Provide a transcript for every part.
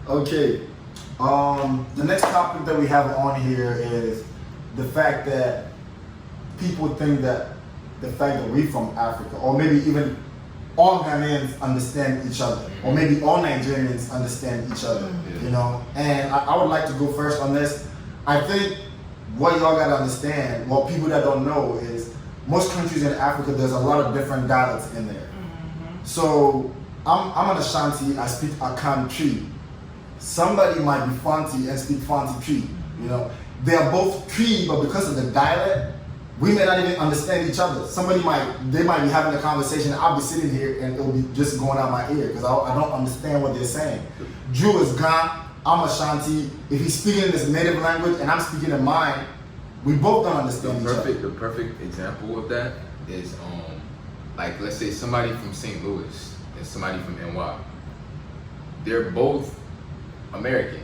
Okay. The next topic that we have on here is the fact that people think that the fact that we're from Africa, or maybe even all Ghanaians understand each other, or maybe all Nigerians understand each other, you know? And I would like to go first on this. I think what y'all gotta understand, well, people that don't know, is most countries in Africa, there's a lot of different dialects in there. So I'm an Ashanti, I speak Akan Tree. Somebody might be Fanti and speak Fanti Tree, you know? They are both Tree, but because of the dialect, we may not even understand each other. They might be having a conversation, I'll be sitting here and it'll be just going out my ear because I don't understand what they're saying. Drew is Ghan, I'm Ashanti. If he's speaking in his native language and I'm speaking in mine, we both don't understand each other. The perfect example of that is, like, let's say somebody from St. Louis and somebody from NY. They're both American,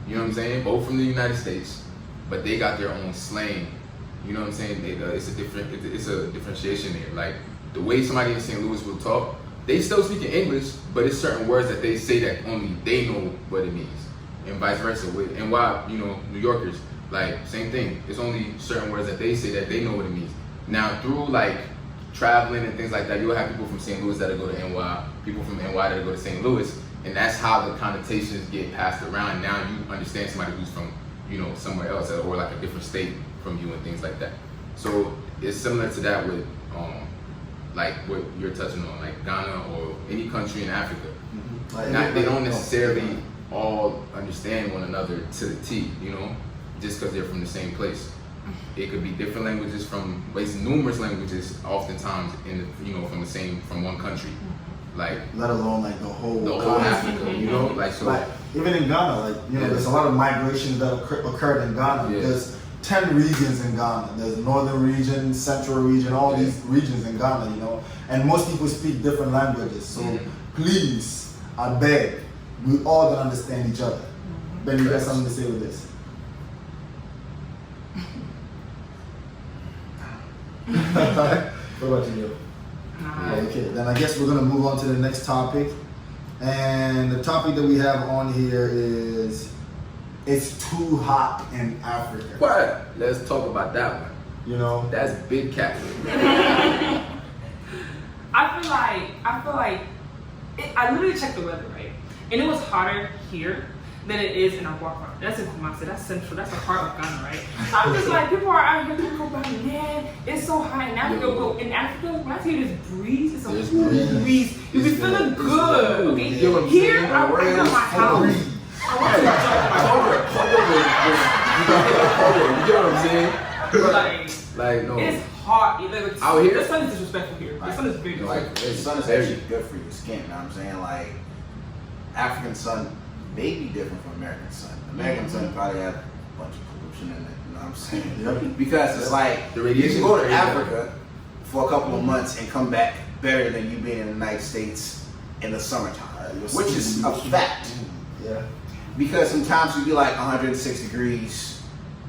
you know what I'm saying? Both from the United States, but they got their own slang. You know what I'm saying? It's a differentiation there. Like the way somebody in St. Louis will talk, they still speak in English, but it's certain words that they say that only they know what it means, and vice versa. With NY, you know, New Yorkers, like same thing. It's only certain words that they say that they know what it means. Now through like traveling and things like that, you'll have people from St. Louis that'll go to NY, people from NY that'll go to St. Louis, and that's how the connotations get passed around. Now you understand somebody who's from, you know, somewhere else or like a different state from you and things like that. So it's similar to that with like what you're touching on, like Ghana or any country in Africa. They don't necessarily all understand one another to the T, you know, just because they're from the same place. It could be different languages from numerous languages, oftentimes from one country. Like let alone like the whole Africa, you know, like so. Like even in Ghana, like you know, there's a lot of migrations that occurred in Ghana. Yeah. There's 10 regions in Ghana. There's northern region, central region, all these regions in Ghana, you know. And most people speak different languages. So please, I beg, we all don't understand each other. Ben, you got something to say with this? What about you? Okay, then I guess we're gonna move on to the next topic. And the topic that we have on here is it's too hot in Africa. What? Let's talk about that one. You know? That's big cat. I feel like I literally checked the weather, right? And it was hotter here than it is in Abuakwa. That's in Kumasi. That's central. That's the heart of Ghana, right? So I'm just like, people are out here talking about, man, it's so hot in Africa. But in Africa, when I see this breeze, it's a breeze. You be feeling good. Okay? Here, I'm at my house. You get what I'm saying? Like no. It's hot. Out here? The sun is disrespectful here. The sun is big. Like the sun is actually good for your skin, you know what I'm saying? Like African sun may be different from American sun. American sun probably have a bunch of pollution in it, you know what I'm saying? Because it's like you can go to Africa for a couple of months and come back better than you being in the United States in the summertime, which is a fact. Yeah. Because sometimes you be like 106 degrees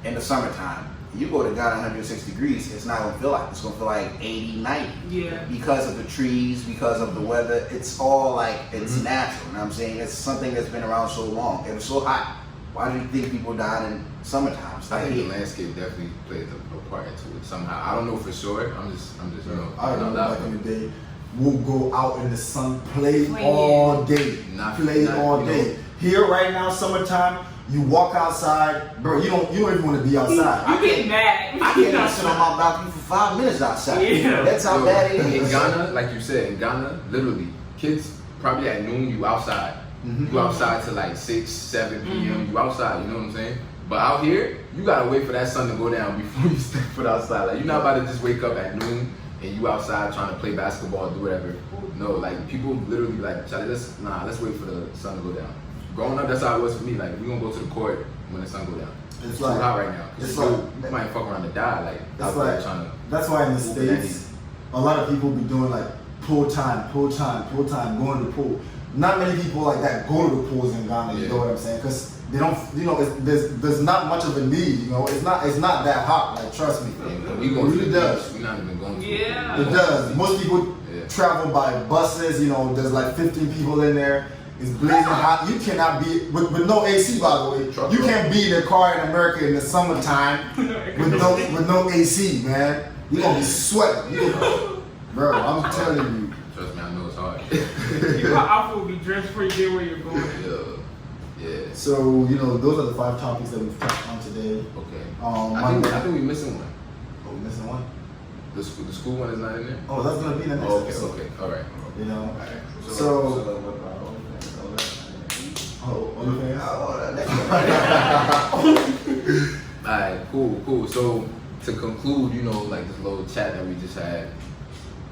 in the summertime. You go to Ghana 106 degrees, it's not gonna feel like, it's gonna feel like 80, 90. Yeah. Because of the trees, because of the weather, it's all like, it's natural, you know what I'm saying? It's something that's been around so long. It was so hot. Why do you think people died in summertime? I think the landscape definitely plays a part into it somehow. I don't know for sure. I'm just you know. I remember back in the day, we'll go out in the sun, play all day. Play all day. Here right now, summertime, you walk outside, bro. You don't even want to be outside. You get mad. I can't sit on my balcony for 5 minutes outside. Yeah. That's how bad it is. In Ghana, like you said, in Ghana, literally, kids probably at noon you outside. You outside till like 6, 7 p.m. You outside. You know what I'm saying? But out here, you gotta wait for that sun to go down before you step foot outside. Like you're not about to just wake up at noon and you outside trying to play basketball, do whatever. No, like people literally like, let's wait for the sun to go down. Growing up, that's how it was for me. Like, we gonna go to the court when the sun go down. It's too like, hot right now. It's like, like, you might fuck around to die. Like, that's like, trying to. That's why in the States, a lot of people be doing like pool time, going to the pool. Not many people like that go to the pools in Ghana. You know what I'm saying? Because they don't, you know, there's not much of a need. You know, it's not that hot. Like, trust me, We go it really does. We're not even going to. It does. Most people travel by buses. You know, there's like 15 people in there. It's blazing hot. You cannot be with no AC, by the way. Truck You roll. can't be in a car in America in the summertime with no AC, man. You gonna be sweating. Bro, I'm telling you. Trust me, I know it's hard. Your outfit will be dressed before you get where you're going. Yeah. So those are the 5 topics that we've touched on today. Okay. I I think we're missing one. Oh, we're missing one. The school one is not in there. Oh, that's gonna be the next Okay. episode. Okay. All right. Alright. So- what about Oh, OnlyFans. Alright, cool. So to conclude, like this little chat that we just had,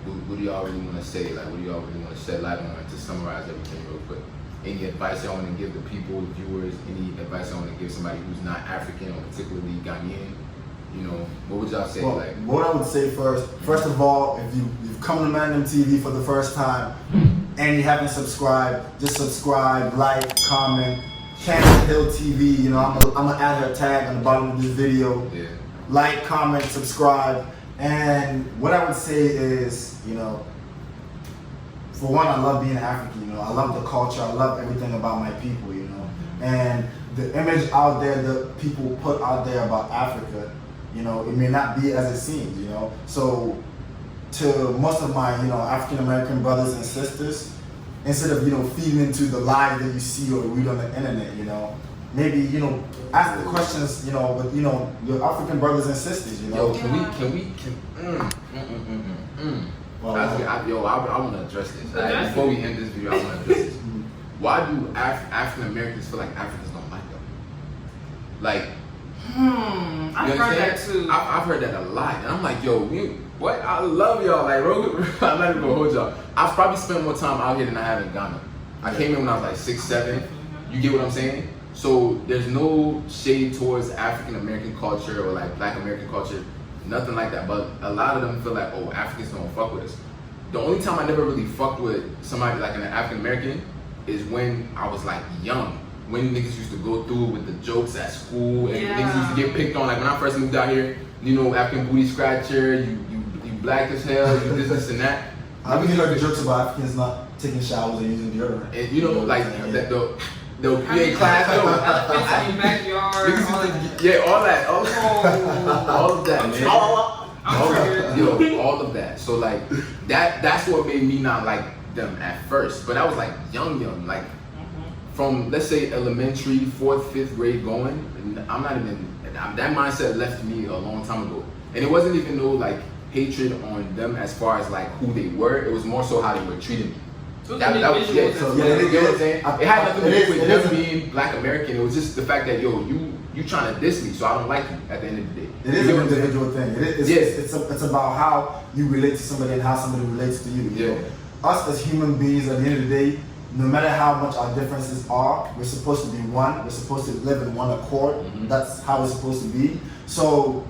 what do y'all really want to say? Like, what do y'all really want to shed light on to summarize everything real quick? Any advice y'all want to give the people, the viewers? Any advice y'all want to give somebody who's not African or particularly Ghanaian? What would y'all say? Well, Like, what I would say first of all, if you've come to Mandem TV for the first time and you haven't subscribed, just subscribe, like, comment. Cannon Hill TV, I'm gonna add her tag on the bottom of this video. yeah, Like, comment, subscribe, and what I would say is, for one, I love being African. I love the culture. I love everything about my people. And the image out there that people put out there about Africa, it may not be as it seems. So to most of my African American brothers and sisters, instead of feeding into the lies that you see or read on the internet, maybe ask the questions with your African brothers and sisters. Yo, Well, I want to address this. Address Before it. we end this video, I want to address this. Why do African Americans feel like Africans don't like them? Like, I've you heard understand? that too. I've heard that a lot, and I'm like, yo, what? I love y'all. Like, I'm not even gonna hold y'all. I've probably spent more time out here than I have in Ghana. I came in when I was like 6, 7. You get what I'm saying? So there's no shade towards African American culture or like Black American culture, nothing like that. But a lot of them feel like, oh, Africans don't fuck with us. The only time I never really fucked with somebody like an African American is when I was like young. When niggas used to go through with the jokes at school and niggas used to get picked on. Like when I first moved out here, African booty scratcher, you black as hell, you this and that. I've been hearing jokes about Africans not taking showers and using deodorant. And like that they'll be in class, Elephants in your backyard. niggas all used that. to, all that, all of that, man. All of that. So like that's what made me not like them at first. But I was like young, like from let's say elementary, 4th, 5th grade going. And I'm not even that mindset left me a long time ago. And it wasn't even no like hatred on them as far as like who they were. It was more so how they were treating me. So That was yeah, so yeah, you know what I'm saying? It had nothing to do with them is. being Black American. It was just the fact that you trying to diss me, so I don't like you at the end of the day. It is You know an what I'm saying? individual thing. Yes. It's about how you relate to somebody and how somebody relates to you. Yeah. Us as human beings, at the end of the day, no matter how much our differences are, we're supposed to be one. We're supposed to live in one accord. Mhm. That's how it's supposed to be. So,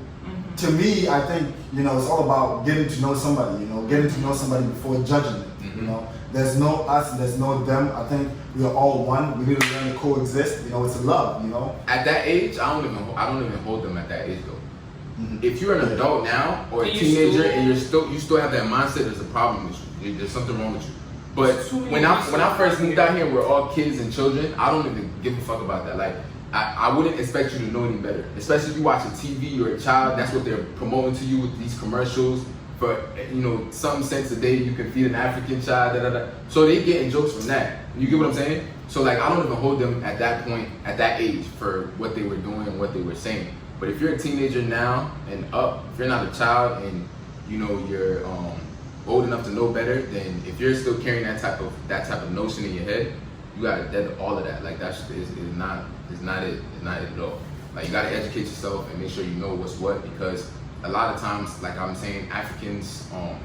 to me, I think it's all about getting to know somebody. Getting to know somebody before judging it. Mhm. There's no us, there's no them. I think we are all one. We need to learn to coexist. It's a love. At that age, I don't even hold them at that age though. Mhm. If you're an adult now or a And you teenager still- and you still have that mindset, there's a problem with you. There's something wrong with you. But Too many when I myself first moved out here. here, we're all kids and children. I don't even give a fuck about that. Like I wouldn't expect you to know any better, especially if you watch a TV. You're a child. That's what they're promoting to you with these commercials. For some cents a day, you can feed an African child. Da, da, da. So they getting jokes from that. You get what I'm saying? So like I don't even hold them at that point, at that age, for what they were doing and what they were saying. But if you're a teenager now and up, if you're not a child and you're old enough to know better, then if you're still carrying that type of notion in your head, you gotta dead all of that. Like that's is not it at all. Like you gotta educate yourself and make sure you know what's what, because a lot of times, like I'm saying, African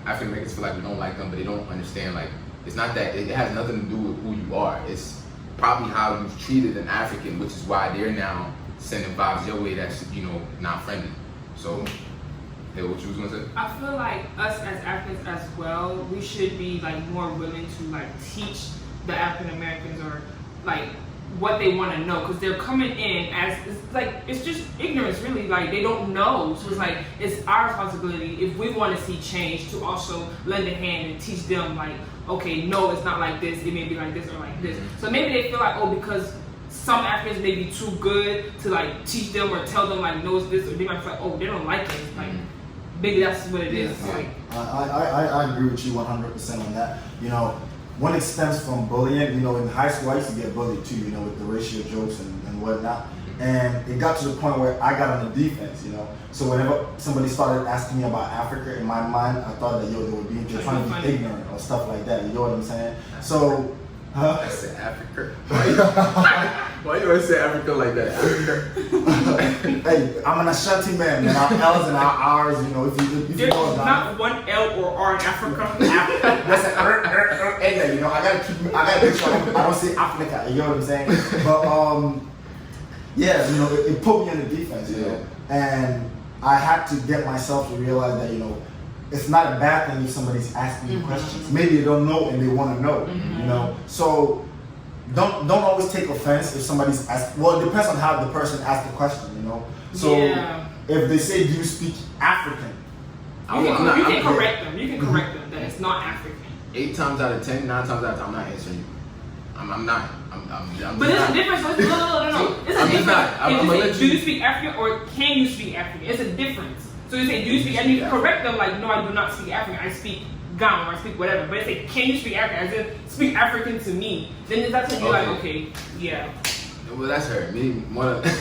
Americans feel like we don't like them, but they don't understand. Like it's not that it has nothing to do with who you are. It's probably how you've treated an African, which is why they're now sending vibes your way that's not friendly. So. Hey, what you was gonna say? I feel like us as Africans as well, we should be like more willing to like teach the African Americans or like what they want to know, because they're coming in as it's just ignorance really. Like they don't know, so it's like it's our responsibility if we want to see change to also lend a hand and teach them like, okay, no, it's not like this. It may be like this or like this. So maybe they feel like, oh, because some Africans may be too good to like teach them or tell them like no, it's this, or they might feel like, oh, they don't like it. Like maybe that's what it is. Yeah. Like, I agree with you 100% on that. You know, when it stems from bullying, you know, in high school I used to get bullied too, you know, with the racial jokes and whatnot. And it got to the point where I got on the defense, you know. So whenever somebody started asking me about Africa, in my mind, I thought that, yo, they would be they're trying to be ignorant or stuff like that. You know what I'm saying? So, I said Africa. Why you always say Africa like that? Africa. Hey, I'm an Ashanti man, man. Our L's and our R's, you know, if you there's know about not one L or R in Africa. that's an N, you know. I gotta make sure I don't say Africa. You know what I'm saying? But yeah, you know, it put me in the defense, you know, and I had to get myself to realize that, you know, it's not a bad thing if somebody's asking you questions. Maybe they don't know and they want to know, you know. So don't always take offense if somebody's asking. Well, it depends on how the person asked the question, you know. So if they say, "Do you speak African?" You can correct them. You can correct them that it's not African. 8 times out of 10, 9 times out of 10, I'm not answering you. I'm not. But there's a difference. No. It's a difference. I'm gonna let Do you speak African or can you speak African? It's a difference. So you say, do you speak, and you can correct them like, no, I do not speak African. I speak Ghana or I speak whatever. But they say, can you speak African? As in, speak African to me. Then that's when you're like, okay, yeah. Well, that's her. Me,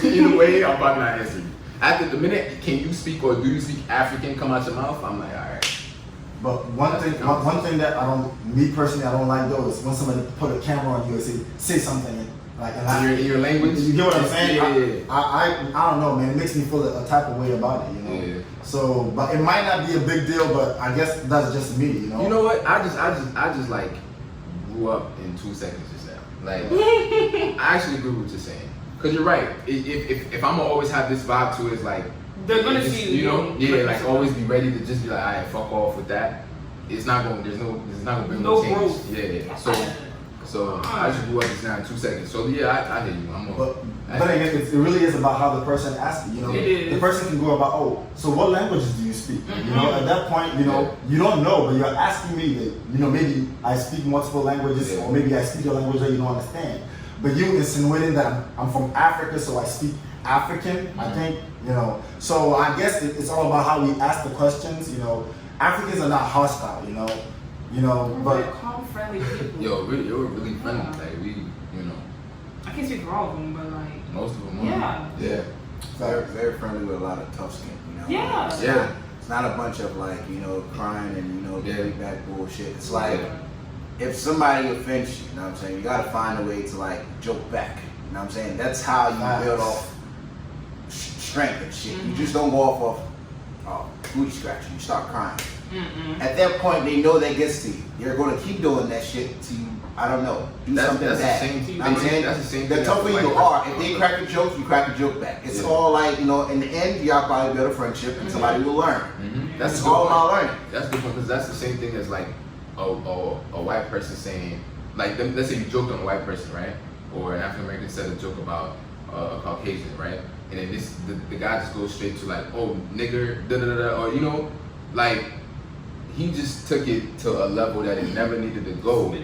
either way, I'm probably not answering you. After the minute, can you speak or do you speak African come out your mouth? I'm like, all right. But one thing that me personally, I don't like though is when somebody put a camera on you and say something like in your language. You get what I'm saying? Yeah. I don't know, man. It makes me feel a type of way about it, you know. Yeah. So, but it might not be a big deal, but I guess that's just me, you know. You know what? I just like grew up in 2 seconds just now. Like I actually agree with what you're saying. Cause you're right. If I'm gonna always have this vibe to it, it's like they're gonna see you know, like always be ready to just be like, alright, fuck off with that. It's not gonna bring no change. Growth. Yeah. So I just grew up just now in 2 seconds. So yeah, I hear you. But again, it really is about how the person asks you. You know, the person can go about, oh, so what languages do you speak? You know, at that point, you know, you don't know, but you're asking me that, you know, maybe I speak multiple languages, or maybe I speak a language that you don't understand. But you insinuating that I'm from Africa, so I speak African. I think, you know. So I guess it's all about how we ask the questions. You know, Africans are not hostile. You know, but we're calm, friendly people. Yo, you're really friendly. Like we, you know. I can't speak for all of them, but like most of them. Yeah. Very, very friendly with a lot of tough skin. You know. Yeah. It's not a bunch of like, you know, crying and, you know, dirty back bullshit. It's like if somebody offends you, you know what I'm saying, you gotta find a way to like joke back. You know what I'm saying? That's how you build off strength and shit. You just don't go off of booty scratching. You start crying. At that point, they know that gets to you. You're going to keep doing that shit to you. I don't know. Do something bad. You know what I'm saying? That's the same thing. The tougher you are, if they crack a joke, you crack a joke back. It's all like, you know, in the end, y'all probably build a friendship and somebody will learn. That's all about learning. That's good because that's the same thing as like a white person saying, like, let's say you joked on a white person, right? Or an African American said a joke about a Caucasian, right? And then the guy just goes straight to like, oh, nigger, da da da, or you know, like he just took it to a level that it never needed to go.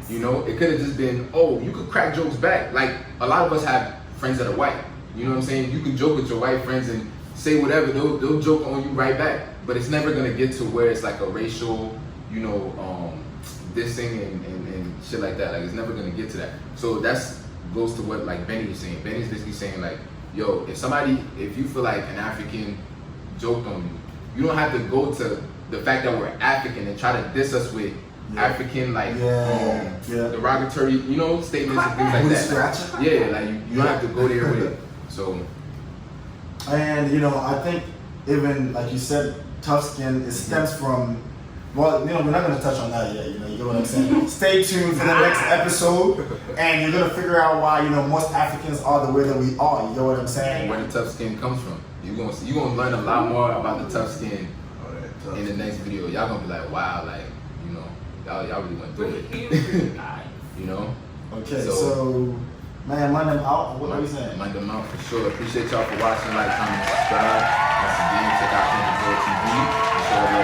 You know, it could have just been, oh, you could crack jokes back. Like a lot of us have friends that are white. You know what I'm saying? You can joke with your white friends and say whatever. They'll joke on you right back. But it's never gonna get to where it's like a racial, you know, dissing and shit like that. Like it's never gonna get to that. So that's goes to what like Benny was saying. Benny's basically saying like, yo, if you feel like an African joked on you, you don't have to go to the fact that we're African and try to diss us with African like derogatory, you know, statements and things like that. Yeah, like you don't have to go there with it. So, and you know, I think even like you said, tough skin, it stems from. Well, you know, we're not going to touch on that yet, you know, you get what I'm saying? Stay tuned for the next episode, and you're going to figure out why, you know, most Africans are the way that we are, you know what I'm saying? Where the tough skin comes from. You're gonna learn a lot more about the tough skin in the next video. Y'all going to be like, wow, like, you know, y'all really went through it. You know? Okay, so man, MANDEM out. What are you saying? MANDEM out for sure. Appreciate y'all for watching, like, comment, subscribe. Once again, check out Untitled TV.